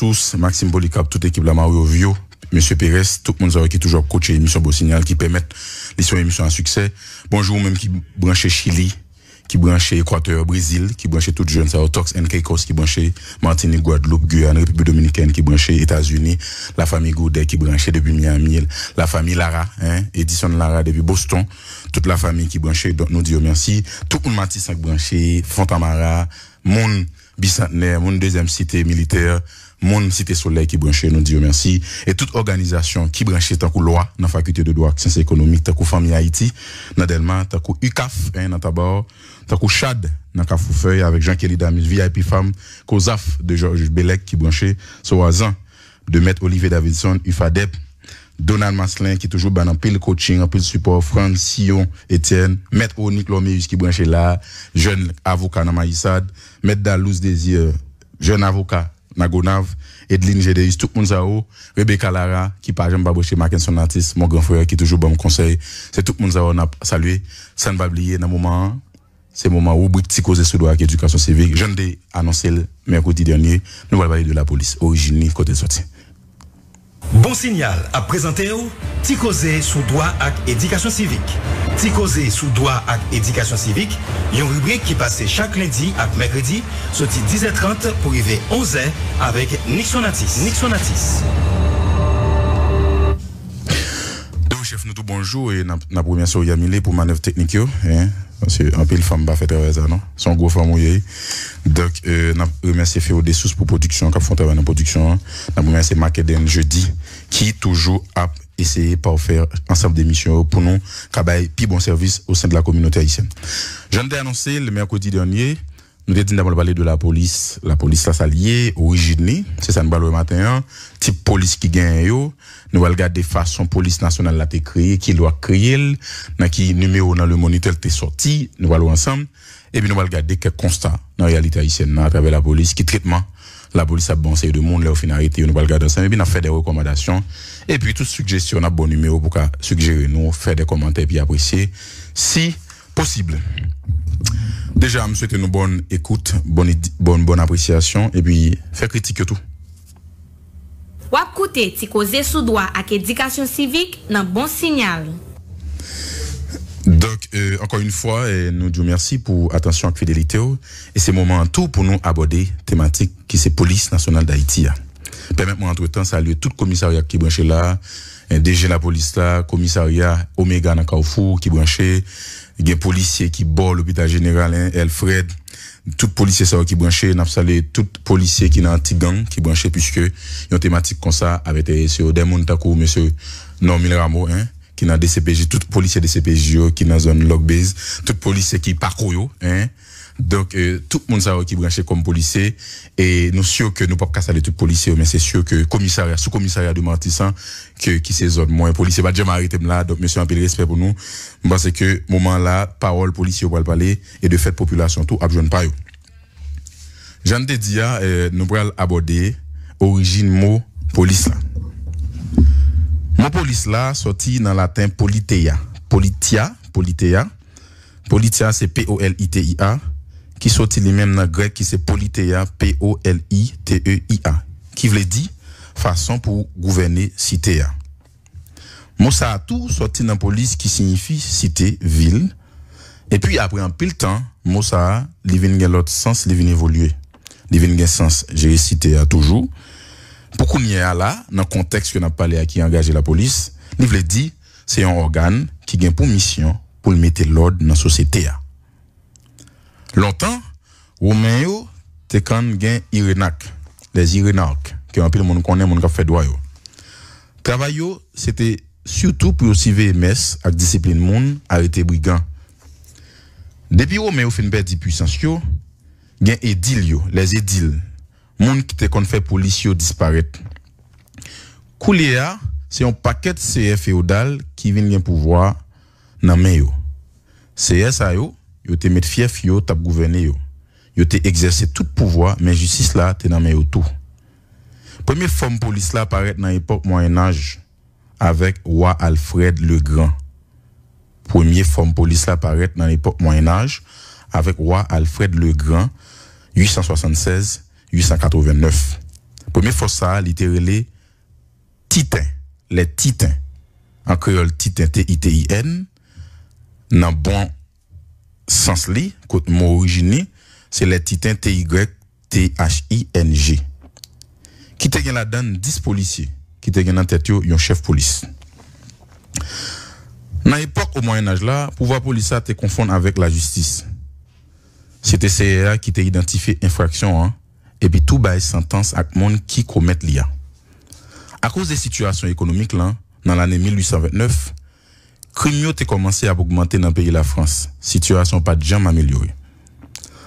tous, Maxime Polycarpe, toute équipe la Mario Vio, Monsieur Pérez, tout le monde qui est toujours coaché émission Beau Signal, qui permettent l'émission émission à succès. Bonjour, même qui branche Chili, qui branche Équateur, Brésil, qui branche toutes jeunes, ça, Tox and Caicos, qui branche Martinique, Guadeloupe, Guyane, République Dominicaine, qui branche États-Unis, la famille Goudet, qui branche depuis Miami, la famille Lara, Edison Lara depuis Boston, toute la famille qui branche, donc nous disons merci. Tout le monde Matisse qui branche, Fontamara, mon bicentenaire, mon deuxième cité militaire, mon cité soleil qui branche, nous disons merci. Et toute organisation qui branche tant que loi, dans la faculté de droit, sciences économiques, tant que famille Haïti, dans Delma, tant que UCAF, dans Tabar, tant que Chad, dans Kafoufeuille, avec Jean-Kelly Damis, VIP Femme, COSAF de Georges Bellec qui branche, Soazan, de Maître Olivier Davidson, UFADEP, Donald Maslin qui toujours ban en pile coaching, en pile support, Franck Sion, Etienne, Maître Onik Loméus qui branche là, jeune avocat dans Maïsad, Maître Dalouz Désir, jeune avocat Nagonav, Edline Gédéus, tout le monde ça, Rebecca Lara, qui par exemple Babouché Mackinson Natis, mon grand frère qui toujours bon conseil, c'est tout le monde ça, on a salué, ça ne va oublier dans le moment, c'est le moment où Brick cause sous droit éducation civique, je l'ai annoncé le mercredi dernier, nous allons parler de la police, origine, côté sorti. Bon signal à présenter au Ticosé sous droit ak éducation civique. Ticosé sous droit ak éducation civique, une rubrique qui passe chaque lundi ak mercredi, sorti 10h30 pour arriver 11h avec Nixon Natis. Donc chef nous tout bonjour et na première sur Yamile pour manœuvre technique parce que un peu de femme pas fait ça non, son gros femme donc n'a remercier Féo des sources pour production qui font travail dans production, n'a remercier Maceden jeudi qui toujours a essayé par faire ensemble d'émissions pour nous cabaye plus bon service au sein de la communauté haïtienne. J'en ai annoncé le mercredi dernier, nous avons dit d'abord parler de la police là s'allier origine, c'est ça nous parle le matin, type police qui gagne yo, nous allons regarder façon police nationale là t'est créé, qui doit créer, dans qui numéro dans le moniteur t'est sorti, nous allons ensemble et puis nous allons regarder quel constat dans la réalité haïtienne à travers la police qui traitement la police a bon de monde là au final arrêté, nous allons regarder ensemble et puis nous fait des recommandations et puis toute suggestion on a bon numéro pour suggérer nous faire des commentaires puis apprécier si possible. Déjà, je souhaite une bonne écoute, bonne appréciation et puis faire critique tout. Wap koute ti koze sous droit ak éducation civique nan bon signal. Donc, encore une fois, nous disons merci pour attention et fidélité. Et c'est moment tout pour nous aborder thématique qui c'est police nationale d'Haïti. Permettez-moi entre-temps saluer tout commissariat qui branché là, DG la police là, commissariat Omega dans Carrefour qui branché, il y a policier qui bord l'hôpital général Alfred, tout policier ça qui branché, n'a salué tout policier qui dans anti-gang qui branché puisque une thématique comme ça avec des monde takou monsieur Normil Rameau qui dans DCPJ, tout policier DCPJ qui dans zone log base, tout policier qui parcourt donc tout le monde ça qui branché comme policier et nous sûr que nous pas casser tout policier mais c'est sûr que commissariat sous commissariat de Martissan qui ces zones moins policier pas jamais arrêter là donc monsieur un peu de respect pour nous parce que moment là parole policier va parler et de fait population tout abjoine pas yo. J'en te dit nous pourrons aborder origine mot police là. Mot police là sorti dans latin politia c'est P-O-L-I-T-I-A qui sorti lui-même dans grec qui c'est politeia P-O-L-I-T-E-I-A qui veut dire façon pour gouverner cité. Mot ça tout sorti dans police qui signifie cité ville et puis après un pile temps mot ça li vinn gen l'autre sens li vinn évoluer li vinn gen sens gérer cité a toujours pour qu'on y a là dans contexte que n'a parlé à qui engager la police li veut dire c'est un organe qui gagne pour mission pour mettre l'ordre dans la société. Longtemps, Romain yo te kan gen Irenac, les Irenac, que un peu le monde connaît, monde qui fait droit yo. Travail yo, c'était surtout pour surveiller mess avec discipline monde, arrêter brigand. Depuis Romain yo fin perdre puissance yo, gen édile yo, les édiles, monde qui te kon fait police yo disparaître. Kouléa, c'est un paquet de CF féodal qui vient gen pouvoir nan men yo. CSA yo te met fief yo tap gouverner yo te exercer tout pouvoir mais justice là te nan men yo tout. Première forme police là apparaît dans l'époque Moyen Âge avec roi Alfred le Grand. Première forme police là apparaît dans l'époque Moyen Âge avec roi Alfred le Grand 876-889. Première fois ça, littéralement titan, les titans. En créole titan T-I-T-I-N. Dans bon sens li, côté mot origine, c'est les titans T-Y-T-H-I-N-G. Qui te gen la donne 10 policiers, qui te gen en tête yon chef police. Dans l'époque au Moyen-Âge là, pouvoir police te confondre avec la justice. C'était CRA qui t'a identifié infraction hein, et puis tout bail sentence avec monde qui commet l'IA. À cause des situations économiques là, dans l'année 1829, crime a commencé à augmenter dans le pays de la France. Situation pas de jamais améliorée.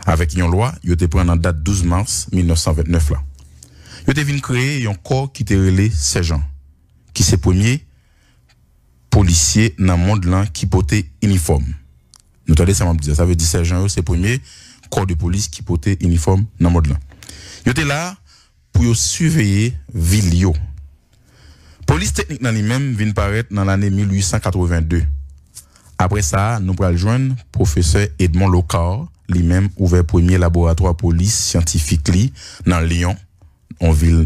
Avec une loi, il a été pris en date 12 mars 1929 là. Il a été créer un corps qui était relé sergent, qui c'est premier policier dans le monde là qui portait uniforme. Nous attendez ça m'a dit ça veut dire sergent c'est premier corps de police qui portait uniforme dans le monde là. Il était là pour surveiller ville yo. Police technique dans lui-même vient paraître dans l'année 1882. Après ça, nous pourrons joindre professeur Edmond Locard, lui-même ouvert premier laboratoire police scientifique li dans Lyon, en ville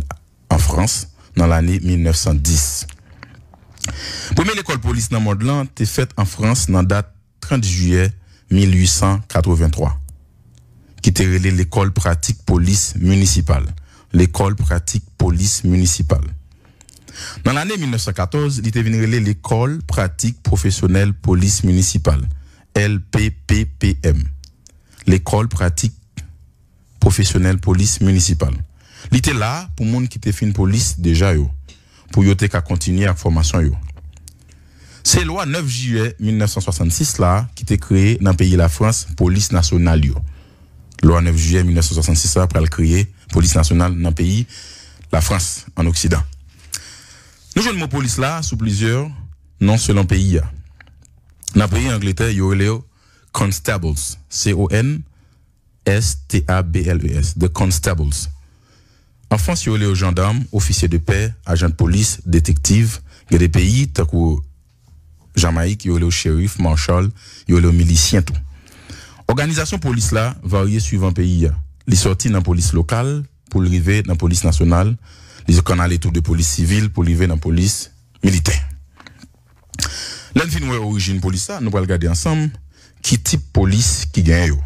en France, dans l'année 1910. Première école police dans le monde là, était faite en France dans date 30 juillet 1883. Qui était relée l'école pratique police municipale. L'école pratique police municipale. Dans l'année 1914, il était venu relais l'école pratique professionnelle police municipale, LPPPM. L'école pratique professionnelle police municipale. Il était là pour monde qui était fin police déjà yo, pour yo te ka continuer la formation yo. C'est loi 9 juillet 1966 là qui était créé dans le pays de la France police nationale yo. Loi 9 juillet 1966 là pour créer police nationale dans le pays la France en Occident. Nous jouons le mot police là sous plusieurs noms selon pays. Dans le pays Angleterre, il y a les constables, C-O-N-S-T-A-B-L-E-S, the constables. En France, il y a les gendarmes, officiers de paix, agents de police, détectives. Il y a des pays, tant que Jamaïque, il y a les shérifs, marshal, il y a les miliciens tout. Organisation police là varie suivant le pays. Les sorties dans la police locale pour arriver dans la police nationale. Les canaux tout de police civile pour arriver dans la police militaire. L'enfin ouais origine police ça, nous allons regarder ensemble qui type police qui gagne yo.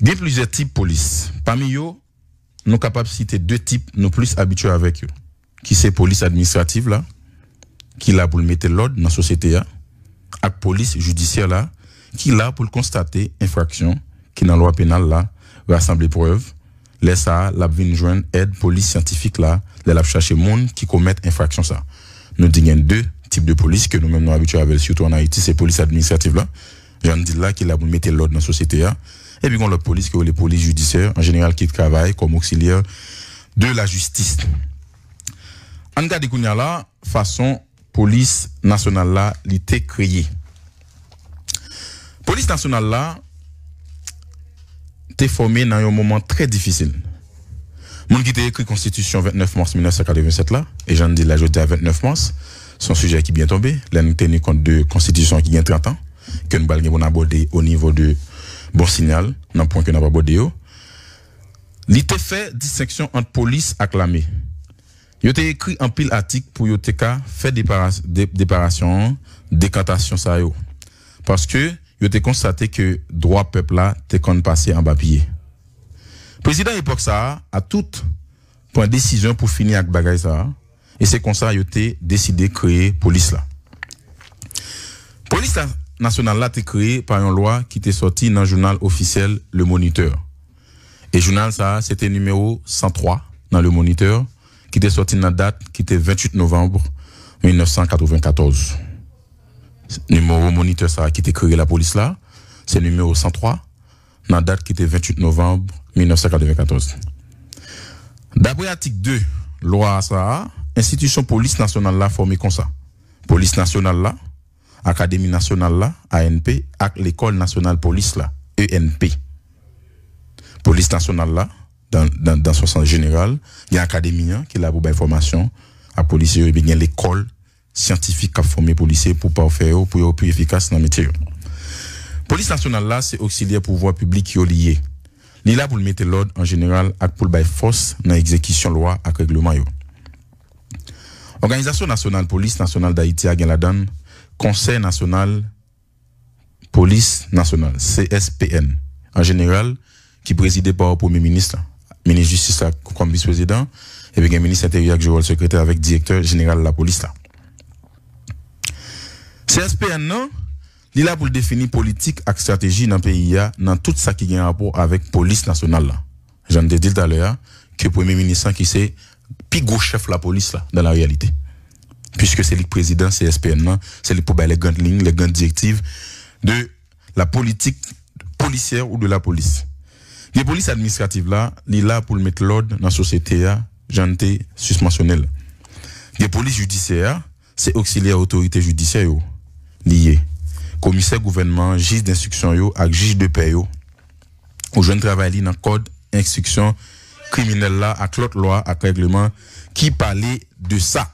Il y a plusieurs types police. Parmi eux, nous capables de citer deux types nous plus habitués avec eux. Qui c'est police administrative là, qui là pour mettre l'ordre dans la société là, et police judiciaire là, qui là pour constater infraction, qui dans la loi pénale là, rassembler preuves. Laisse ça, la vinn joindre aide police scientifique là, la chercher monde qui commettent infraction ça. Nous disons deux types de police que nous-mêmes nous habitués avec surtout en Haïti, c'est police administrative là. J'en dis là qui là pour mettre l'ordre dans la société là. Et puis on l'autre police qui est les polices judiciaires en général qui travaillent comme auxiliaire de la justice. En regarde kounya là, façon police nationale là, li té créé. Police nationale là t'es formé dans un moment très difficile. Moun qui t'a écrit Constitution 29 mars 1987 là, et j'en dis là, je à 29 mars, son sujet qui bien tombé, là nous tenu compte de Constitution qui vient 30 ans, que nous allons aborder au niveau de bon signal, dans point que nous avons abordé. Il t'a fait distinction entre police et l'armée. Il t'a écrit en pile article pour yo te faire déparation, décantation ça yo. Parce que yo te constaté que droit peuple là te kon passé en bas pied. Président époque ça a tout point décision pour finir avec bagay ça et c'est comme ça yo te décidé créer police là. Police nationale là te créé par une loi qui était sortie dans le journal officiel Le Moniteur. Et journal ça c'était numéro 103 dans Le Moniteur qui était sorti dans la date qui était 28 novembre 1994. Numéro Moniteur ça qui était créé la police là, c'est numéro 103 dans la date qui était 28 novembre 1994. D'après article 2, loi ça, institution police nationale là formée comme ça. Police nationale là, Académie nationale là, ANP, avec l'école nationale police là, ENP. Police nationale là, dans son sens général, il y a l'académie qui est là pour la formation à policiers et bien il y a l'école scientifique qui a formé policiers pour pas faire pour être plus efficace dans le métier. Police nationale là, c'est auxiliaire pouvoir public qui est lié. li là pour mettre l'ordre en général et pour bailler force dans l'exécution loi et règlement yo. Organisation nationale police nationale d'Haïti a gen la donne Conseil national police nationale CSPN en général qui présidé par le premier ministre justice là, comme vice-président et puis un ministre intérieur qui joue le secrétaire avec directeur général de la police là. CSPN non, il est là pour définir politique et stratégie dans le pays dans tout ça qui a un rapport avec police nationale là. J'en ai dit tout à l'heure que le premier ministre qui c'est plus gros chef la police là dans la réalité. Puisque c'est le président CSPN, c'est le pour les grandes lignes, les grandes directives de la politique policière ou de la police. Les polices administratives là, il est là pour mettre l'ordre dans la société, j'en susmentionnel. Les polices judiciaires, c'est auxiliaire autorité judiciaire lié. Commissaire gouvernement, juge d'instruction et juge de paix ou jeune travail dans code instruction criminelle là avec l'autre loi avec règlement qui parlait de ça.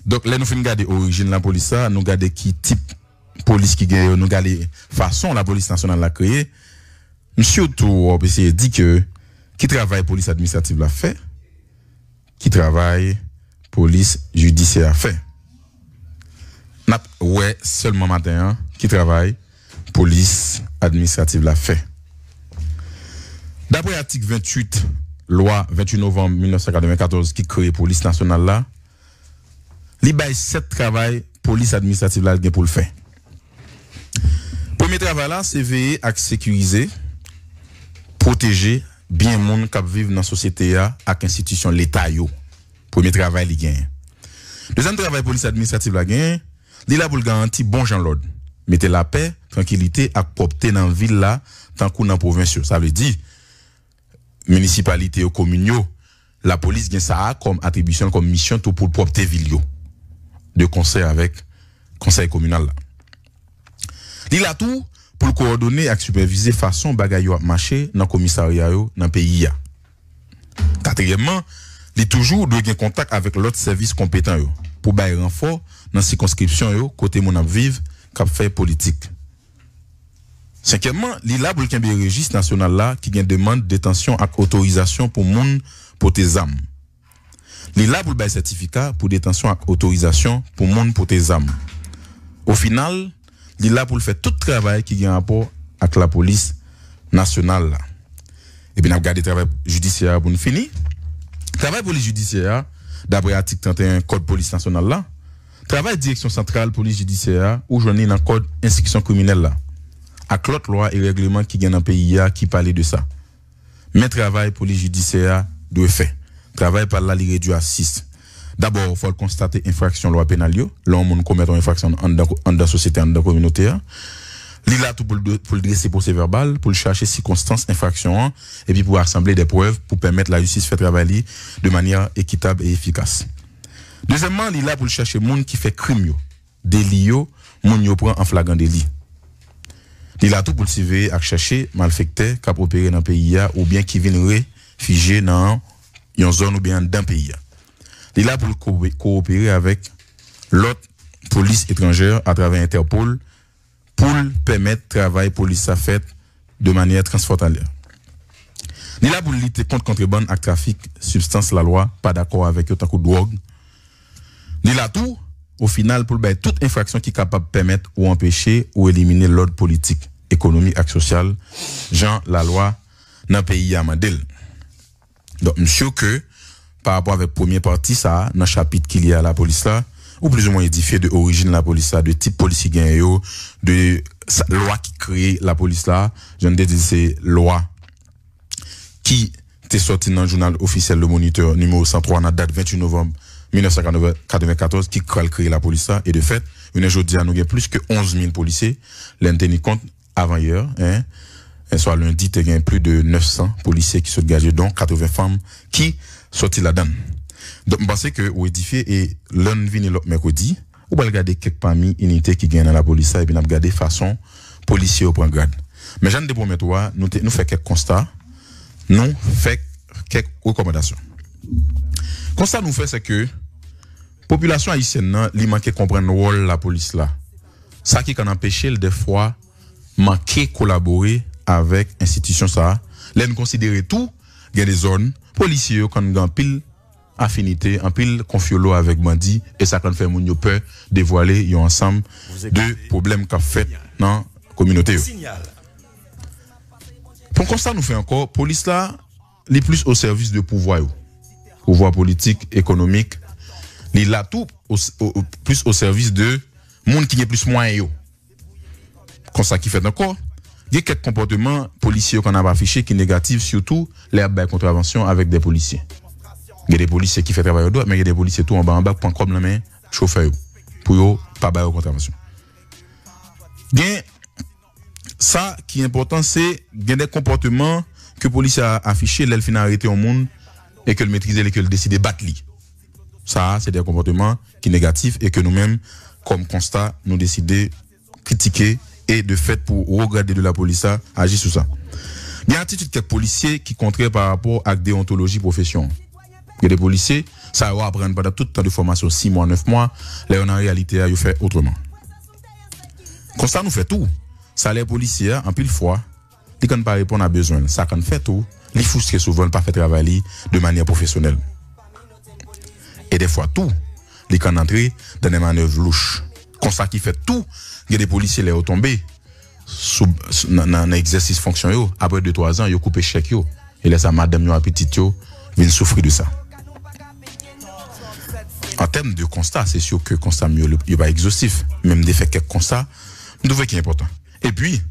Donc là nous finissons regarder origine la police ça, nous regarder qui type police qui gagne, nous regarder façon la police nationale l'a créé. Monsieur tout on peut essayer dit que qui travaille police administrative l'a fait, qui travaille police judiciaire fait. Ouais, seulement matin qui travaille police administrative l'a fait. D'après l'article 28 loi 28 novembre 1994 qui crée police nationale là, li bay 7 travail police administrative là pour le faire. Premier travail là c'est veiller à sécuriser, protéger bien monde qui vivent dans société avec institution l'état yo. Premier travail li gagne. Deuxième travail police administrative là gagne, li là pour garantir bon gens l'ordre. Mettez la paix, tranquillité et propreté dans ville là tant que dans province. Ça veut dire municipalité ou commune la police gagne ça comme attribution comme mission tout pour propreté ville yo. De concert avec conseil communal là. Li la tout pour coordonner et superviser façon bagay yo marcher dans commissariat yo dans pays ya. Quatrièmement, li toujours doit gen contact avec l'autre service compétent yo pour bay renfort dans circonscription yo côté mon ap vivre k'ap fait politique. Cinquièmement, li la pour kembe registre national là qui gen demande détention ak autorisation pour moun pour tes armes. Li la pour bay certificat pour détention ak autorisation pour moun pour tes armes. Au final, li la pour faire tout travail qui a rapport avec la police nationale là. Et puis n'a regardé travail judiciaire pour nous finir. Travail police judiciaire d'après article 31 code police nationale là. Travail direction centrale police judiciaire ou journée dans code instruction criminelle là. Avec l'autre loi et règlement qui gagne dans pays qui parlait de ça. Mais travail police judiciaire doit faire. Travail par là li réduit à 6. D'abord, il faut constater infraction loi pénale yo, l'on moun commet une infraction en dans société en dans communauté. Li là tout pour le dresser procès verbal, pour chercher circonstances infraction et puis pour assembler des preuves pour permettre la justice faire travailler de manière équitable et efficace. Deuxièmement, li là pour chercher moun qui fait crime yo, délit yo, moun yo prend en flagrant délit. Li là tout pour surveiller et chercher malfecteur qui a opéré dans pays ou bien qui viennent réfugier dans une zone ou bien dans pays. Il est là pour coopérer avec l'autre police étrangère à travers Interpol pour permettre travail police à fait de manière transfrontalière. Il est là pour lutter contre contrebande et trafic substance la loi pas d'accord avec eux tant que drogue. Il est là tout au final pour faire toute infraction qui est capable de permettre ou empêcher ou éliminer l'ordre politique, économique et social, genre la loi dans le pays à Mandel. Donc monsieur que par rapport avec première partie ça dans chapitre qu'il y a à la police là ou plus ou moins édifié de origine la police là de type policier gagne yo de loi qui crée la police là je ne dis c'est loi qui était sorti dans le journal officiel Le Moniteur numéro 103 dans date 28 novembre 1994 qui crée la police là et de fait une aujourd'hui nous avons plus que 11 000 policiers l'en tenir compte avant hier hein et soit lundi tu as plus de 900 policiers qui sont engagés dont 80 femmes qui sorti la donne. Donc, je pense que vous édifiez et l'un vient l'autre mercredi, ou va regarder quelques parmi unités qui gagnent dans la police et puis nous regarder façon policier au point grade. Mais j'en de promettre nous fait quelques constats, nous fait quelques recommandations. Constat nous fait c'est que population haïtienne li manque comprendre le rôle de la police là. Ça qui can empêcher des fois manquer collaborer avec institution ça Là, nous considérons tout, il y a des zones, policiers, quand nous avons pile affinité, en pile confiolo avec bandit, et ça quand fait moun yo peur dévoiler un ensemble de problèmes qu'a fait dans la communauté. Pour constat, nous fait encore, police là, les plus au service de pouvoir politique, économique, les là tout plus au service de monde qui est plus moyen. Comme ça qui fait encore, il y a quelques comportements policiers qu'on a affichés qui sont négatifs, surtout les contraventions avec des policiers. Il y a des policiers qui font travail au droit, mais il y a des policiers tout en bas point comme la main chauffeur pour eux pas bailler aux contraventions. Bien ça qui est important c'est bien des comportements que les policiers a affichés l'elle fin arrêter au monde et que le maîtriser et que le décider battre lui. Ça c'est des comportements qui sont négatifs et que nous-mêmes comme constat nous décider critiquer et de fait pour regarder de la police agir sur ça. Il y a attitude quelques policiers qui contraire par rapport à la déontologie profession. Il y a des policiers, ça va apprendre pendant tout le temps de formation, 6 mois, 9 mois, là, en réalité, ils font autrement. Comme ça, nous fait tout. Ça, les policiers, en pile fois, ils ne pas répondre à besoin. Ça, quand fait tout, ils frustrent souvent, pas fait travailler de manière professionnelle. Et des fois, tout, ils quand entrer dans des manœuvres louches. Comme ça, qui fait tout, il y a des policiers, les ont tombé dans l'exercice fonction, après 2-3 ans, ils ont coupé chèque, et là, ça, madame, yo, petite, yo, viennent souffrir de ça. En termes de constat, c'est sûr que constat mieux n'est pas exhaustif. Même des faits quelques constats, nous devons qui est important. Et puis,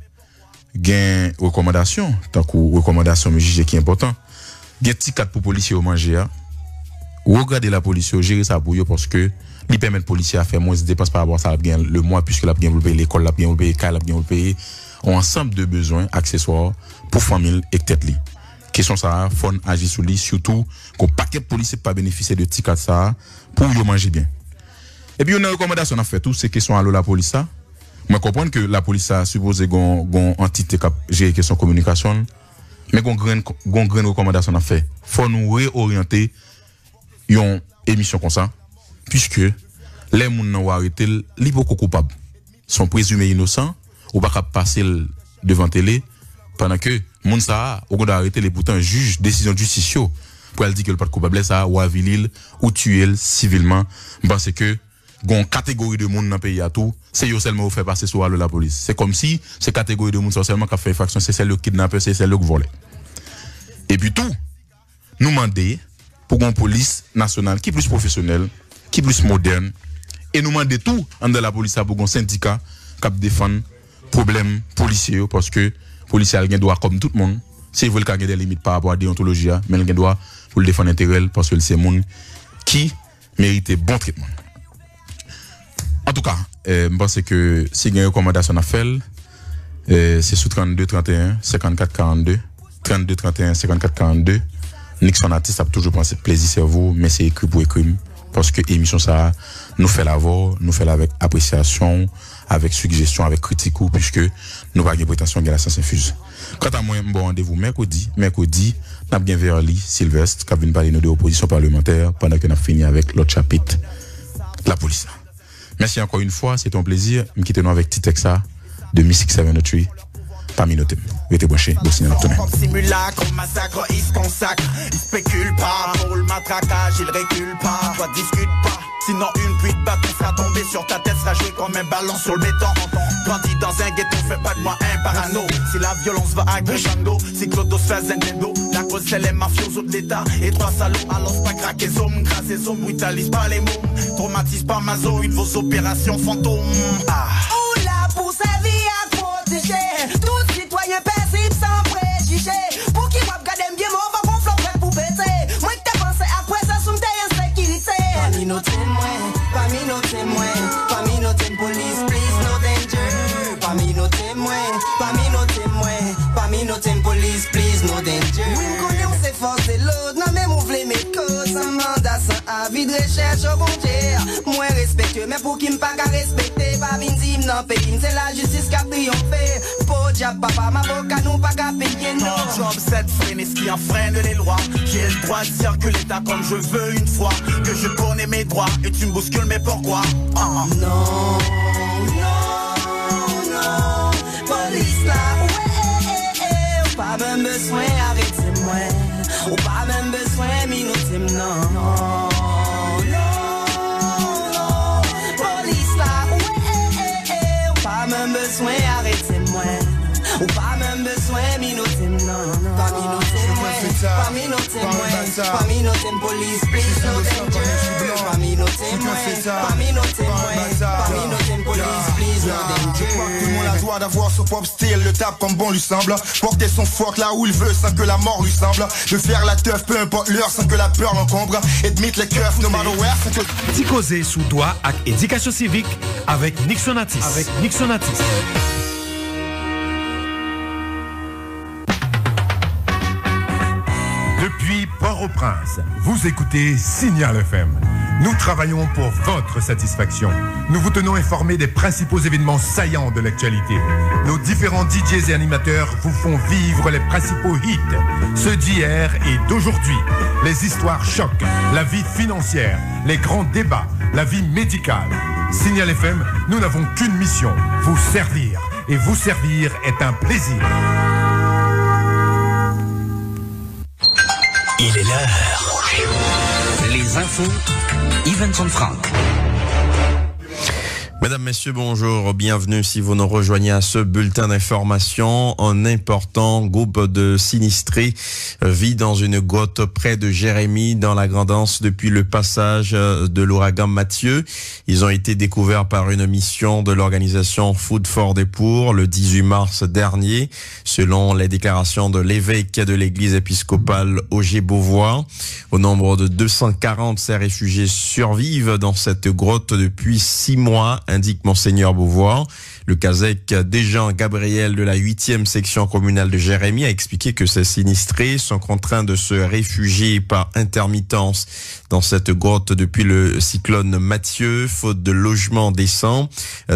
il y a une recommandation, tant que recommandation, mais juge qui est important. Il y a un petit cadre pour les policiers au manger. Regardez la police, gérer ça pour eux parce que ils permettent aux policiers à faire moins de dépenses par rapport à ça le mois, puisque la bien payer l'école, la bien payer l'école, la bien payer un ensemble de besoins accessoires pour famille et tête li. Question ça, faut agir sur lui, surtout qu'un paquet de policiers pas bénéficier de tickets ça pour y manger bien. Et puis une recommandation on a fait tout ces questions à la police ça. Moi comprendre que la police a supposé gon entité qui gérer question communication, mais gon grande recommandation on a fait. Faut nous réorienter une émission comme ça puisque les moun nan arrêté li beaucoup coupable sont présumés innocents ou pas passer devant télé pendant que moun ça au doit arrêter les pourtant juge décision de justice pour elle dire que le pas coupable ça ou avilil ou tuer civilement parce que gon catégorie de monde dans pays à tout c'est yo seulement ou fait passer sur la police c'est comme si ces catégories de monde sont seulement qui fait infraction c'est celle le kidnappeur c'est celle le volé et puis tout nous demander pour une police nationale qui est plus professionnelle qui est plus moderne et nous demander tout en de la police pour un syndicat qui défend problème policiers parce que policier a droit comme tout le monde si il veut qu'il y ait des limites par rapport à la déontologie mais il a droit pour le défendre intérêt parce que c'est monde qui mérite bon traitement. En tout cas, je pense que si il y a une recommandation à faire, c'est sous 32 31 54 42 32 31 54 42. Nixon artiste a toujours pensé plaisir sur vous, mais c'est écrit pour écrire parce que l'émission ça nous fait l'avoir, nous fait avec appréciation, avec suggestion, avec critique puisque nous pas de prétention de la science infuse. Quant à moi, bon rendez-vous mercredi, n'a bien Verli Sylvestre qui vient parler de opposition parlementaire pendant que nous fini avec l'autre chapitre la police. Merci encore une fois, c'est un plaisir. Me quitter nous avec Titexa de Mystic 703 parmi nos thèmes. Restez branchés, bon signal à tout. Simulacre, massacre, il se consacre. Il spécule pas pour le matraquage, il recule pas. Toi discute pas, sinon une pluie de bâton sera tombée sur ta tête, sera jouée comme un ballon sur le béton. Grandis dans un ghetto, fais pas de moi un parano. Si la violence va à crescendo, si Clodos fait Zendendo, la cause c'est les mafiosos de l'État. Et trois salauds, alors pas craquer zone, grâce aux hommes, brutalise pas les mots. Traumatise pas ma zone, une de vos opérations fantômes. Oula, pour sa vie à protéger. Tout citoyen paisible sans préjugés. Pour qui moi regarde bien, on va conflonner pour péter. Moi qui t'ai pensé après ça, sous tes insécurité. Parmi nos témoins, parmi nos témoins, parmi nos témoins, police, please, no danger. Parmi nos témoins, parmi nos témoins, parmi nos témoins, police, please, no danger. Oui, nous c'est force et l'autre, non mais m'ouvre mes causes. Un mandat sans avis de recherche au bon Dieu. Moi respectueux, mais pour qui m'pas qu'à respecter. Pas vindime non pays, c'est la justice qui a triomphé. Pour diable, papa, ma boca, nous pas qu'à payer, non. Job 7 freine, ce qui enfreine les lois. J'ai le droit de dire que l'État comme je veux une fois. Que je connais mes droits et tu me bouscules, mais pourquoi? Non, non, non, police là, ouais, pas même besoin arrêtez-moi. Ou pas même besoin minute non. Non, police là, ouais, ou pas même besoin arrêtez-moi. Ou pas même besoin minute non. Pas minute pas minute police, please no danger. Pas minute police, please no danger. Tout le monde a le droit d'avoir son pop style, le tape comme bon lui semble. Porter son fuck là où il veut sans que la mort lui semble. De faire la teuf, peu importe l'heure sans que la peur l'encombre. Et de mettre les keufs no matter where sans que... Ticozé sous droit ak éducation civique avec Nixonatis. Depuis Port-au-Prince, vous écoutez Signal FM. Nous travaillons pour votre satisfaction. Nous vous tenons informés des principaux événements saillants de l'actualité. Nos différents DJs et animateurs vous font vivre les principaux hits, ceux d'hier et d'aujourd'hui. Les histoires chocs, la vie financière, les grands débats, la vie médicale. Signal FM, nous n'avons qu'une mission, vous servir. Et vous servir est un plaisir. Il est l'heure. Les infos, Yvan Franck. Mesdames, Messieurs, bonjour, bienvenue si vous nous rejoignez à ce bulletin d'information. Un important groupe de sinistrés vit dans une grotte près de Jérémie dans la Grande Anse depuis le passage de l'ouragan Mathieu. Ils ont été découverts par une mission de l'organisation Food for the Poor le 18 mars dernier, selon les déclarations de l'évêque de l'église épiscopale Auger-Beauvoir. Au nombre de 240, ces réfugiés survivent dans cette grotte depuis 6 mois, indique Monseigneur Beauvoir. Le catholique Desjean Gabriel de la 8e section communale de Jérémie a expliqué que ces sinistrés sont contraints de se réfugier par intermittence dans cette grotte depuis le cyclone Mathieu, faute de logement décent.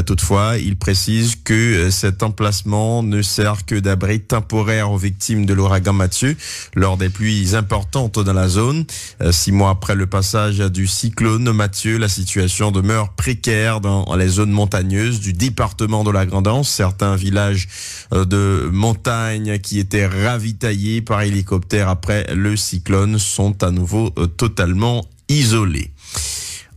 Toutefois, il précise que cet emplacement ne sert que d'abri temporaire aux victimes de l'ouragan Mathieu lors des pluies importantes dans la zone. 6 mois après le passage du cyclone Mathieu, la situation demeure précaire dans les zones montagneuses du département de la Grande Anse. Certains villages de montagne qui étaient ravitaillés par hélicoptère après le cyclone sont à nouveau totalement isolés.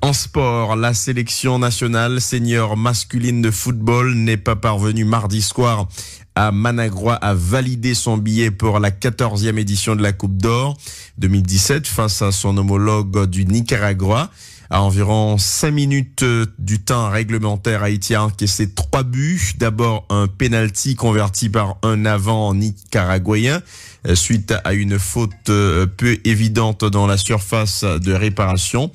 En sport, la sélection nationale senior masculine de football n'est pas parvenue mardi soir à Managua à valider son billet pour la 14e édition de la Coupe d'Or 2017 face à son homologue du Nicaragua. À environ 5 minutes du temps réglementaire, Haïti a encaissé 3 buts. D'abord un penalty converti par un avant nicaraguayen suite à une faute peu évidente dans la surface de réparation.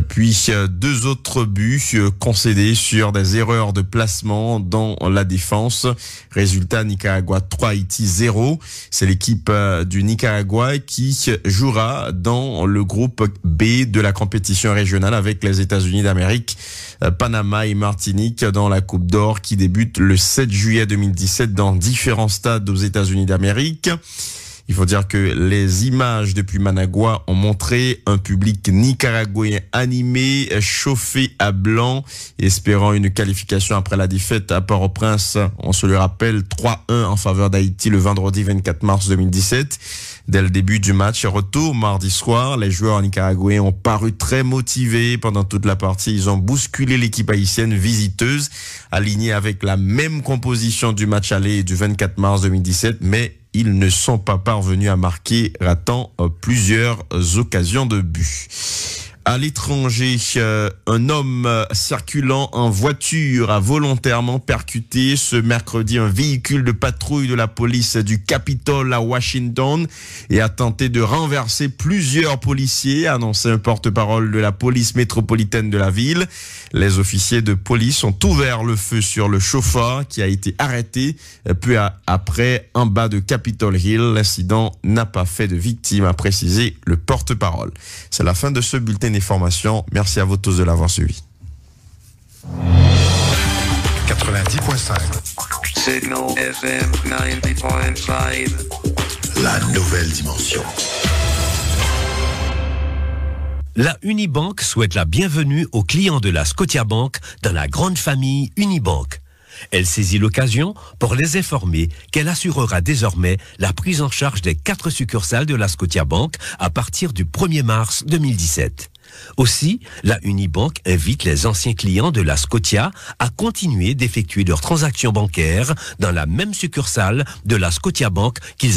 Puis 2 autres buts concédés sur des erreurs de placement dans la défense. Résultat, Nicaragua 3, Haïti 0. C'est l'équipe du Nicaragua qui jouera dans le groupe B de la compétition régionale avec les États-Unis d'Amérique, Panama et Martinique dans la Coupe d'Or qui débute le 7 juillet 2017 dans différents stades aux États-Unis d'Amérique. Il faut dire que les images depuis Managua ont montré un public nicaraguayen animé, chauffé à blanc, espérant une qualification après la défaite à Port-au-Prince. On se le rappelle, 3-1 en faveur d'Haïti le vendredi 24 mars 2017. Dès le début du match retour mardi soir, les joueurs nicaraguayens ont paru très motivés pendant toute la partie. Ils ont bousculé l'équipe haïtienne visiteuse, alignée avec la même composition du match aller du 24 mars 2017, mais ils ne sont pas parvenus à marquer, ratant plusieurs occasions de but. À l'étranger, un homme circulant en voiture a volontairement percuté ce mercredi un véhicule de patrouille de la police du Capitole à Washington et a tenté de renverser plusieurs policiers, a annoncé un porte-parole de la police métropolitaine de la ville. Les officiers de police ont ouvert le feu sur le chauffeur qui a été arrêté peu après en bas de Capitol Hill. L'incident n'a pas fait de victime, a précisé le porte-parole. C'est la fin de ce bulletin d'information. Merci à vous tous de l'avoir suivi. 90.5 Signal FM 90.5. La nouvelle dimension. La Unibank souhaite la bienvenue aux clients de la Scotiabank dans la grande famille Unibank. Elle saisit l'occasion pour les informer qu'elle assurera désormais la prise en charge des 4 succursales de la Scotiabank à partir du 1er mars 2017. Aussi, la Unibank invite les anciens clients de la Scotia à continuer d'effectuer leurs transactions bancaires dans la même succursale de la Scotiabank qu'ils